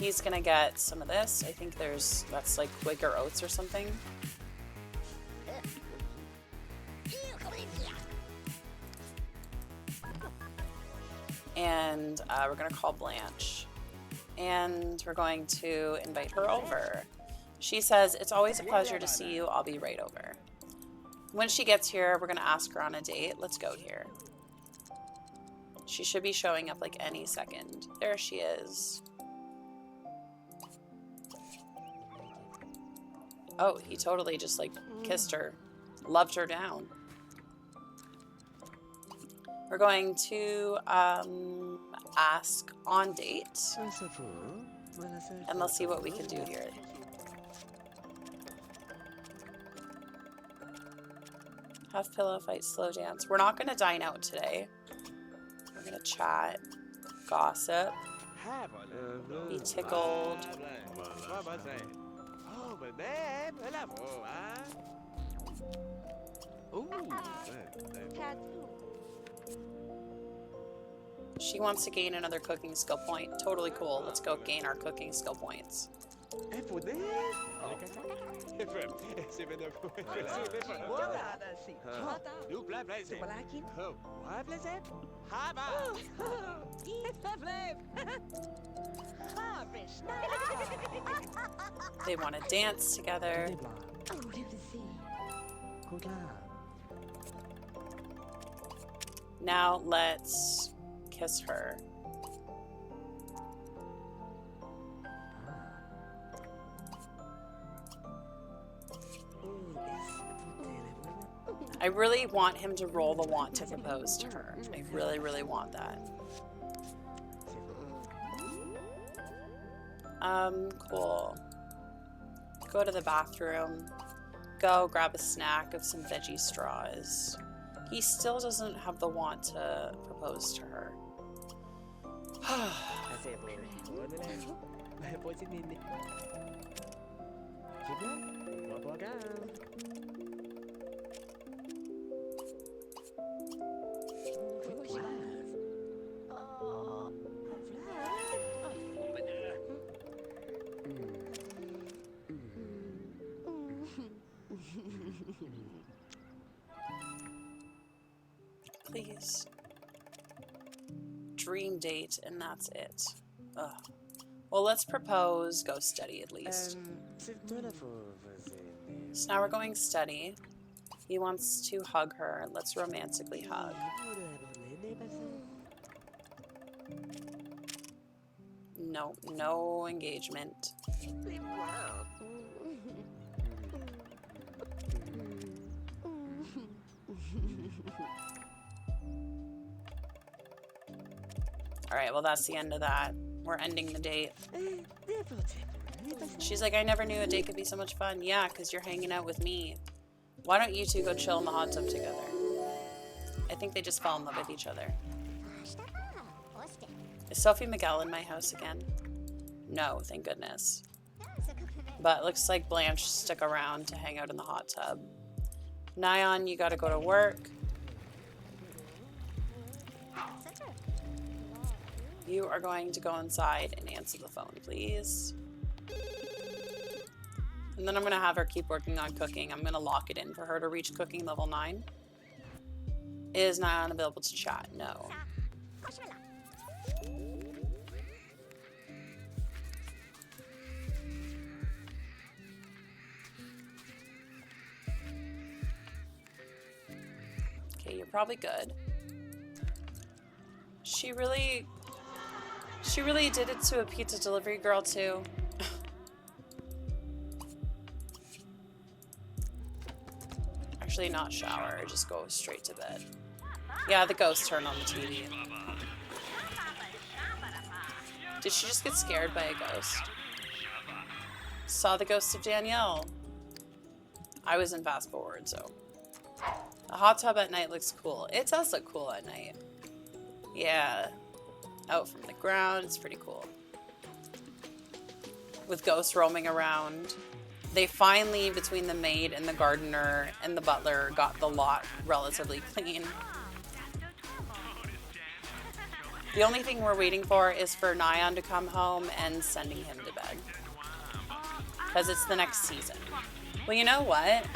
He's going to get some of this. I think that's like Quaker Oats or something. And we're going to call Blanche. And we're going to invite her over. She says, it's always a pleasure to see you. I'll be right over. When she gets here, we're going to ask her on a date. Let's go here. She should be showing up like any second. There she is. Oh, he totally just like kissed her. Loved her down. We're going to ask on date, and let's see what we can do here. Have pillow fight, slow dance. We're not going to dine out today. We're going to chat, gossip, be tickled. She wants to gain another cooking skill point. Totally cool. Let's go gain our cooking skill points. They want to dance together. Now let's kiss her. I really want him to roll the want to propose to her. I really, really want that. Cool. Go to the bathroom. Go grab a snack of some veggie straws. He still doesn't have the want to propose to her. Anyways. Dream date, and that's it. Ugh. Well, let's propose go steady at least. So now we're going steady. He wants to hug her. Let's romantically hug. No, no engagement. Alright, well that's the end of that. We're ending the date. She's like, I never knew a date could be so much fun. Yeah, because you're hanging out with me. Why don't you two go chill in the hot tub together? I think they just fell in love with each other. Is Sophie Miguel in my house again? No, thank goodness. But it looks like Blanche stuck around to hang out in the hot tub. Nyan, you gotta go to work. You are going to go inside and answer the phone, please. And then I'm going to have her keep working on cooking. I'm going to lock it in for her to reach cooking level 9. Is Nyan available to chat? No. Okay, you're probably good. She really did it to a pizza delivery girl too. Actually, not shower, just go straight to bed. Yeah, the ghost turned on the TV. Did she just get scared by a ghost? Saw the ghost of Danielle. I was in fast forward, so. The hot tub at night looks cool. It does look cool at night. Yeah. Out from the ground, it's pretty cool. With ghosts roaming around. They finally, between the maid and the gardener and the butler, got the lot relatively clean. The only thing we're waiting for is for Nyan to come home and sending him to bed. Because it's the next season. Well, you know what?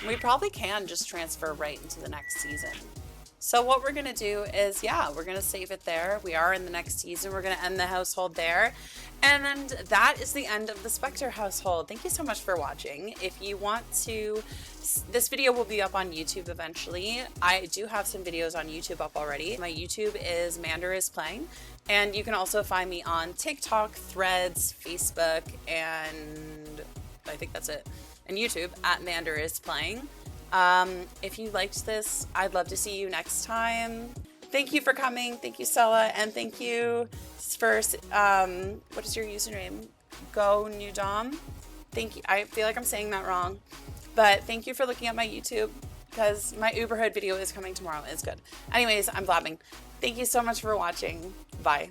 We probably can just transfer right into the next season. So what we're going to do is, yeah, we're going to save it there. We are in the next season. We're going to end the household there. And that is the end of the Specter household. Thank you so much for watching. If you want to, this video will be up on YouTube eventually. I do have some videos on YouTube up already. My YouTube is Mander is Playing. And you can also find me on TikTok, Threads, Facebook, and I think that's it. And YouTube at Mander is Playing. If you liked this, I'd love to see you next time. Thank you for coming. Thank you, Stella. And thank you for, what is your username? Go New Dom. Thank you. I feel like I'm saying that wrong. But thank you for looking at my YouTube because my Uberhood video is coming tomorrow. It's good. Anyways, I'm blabbing. Thank you so much for watching. Bye.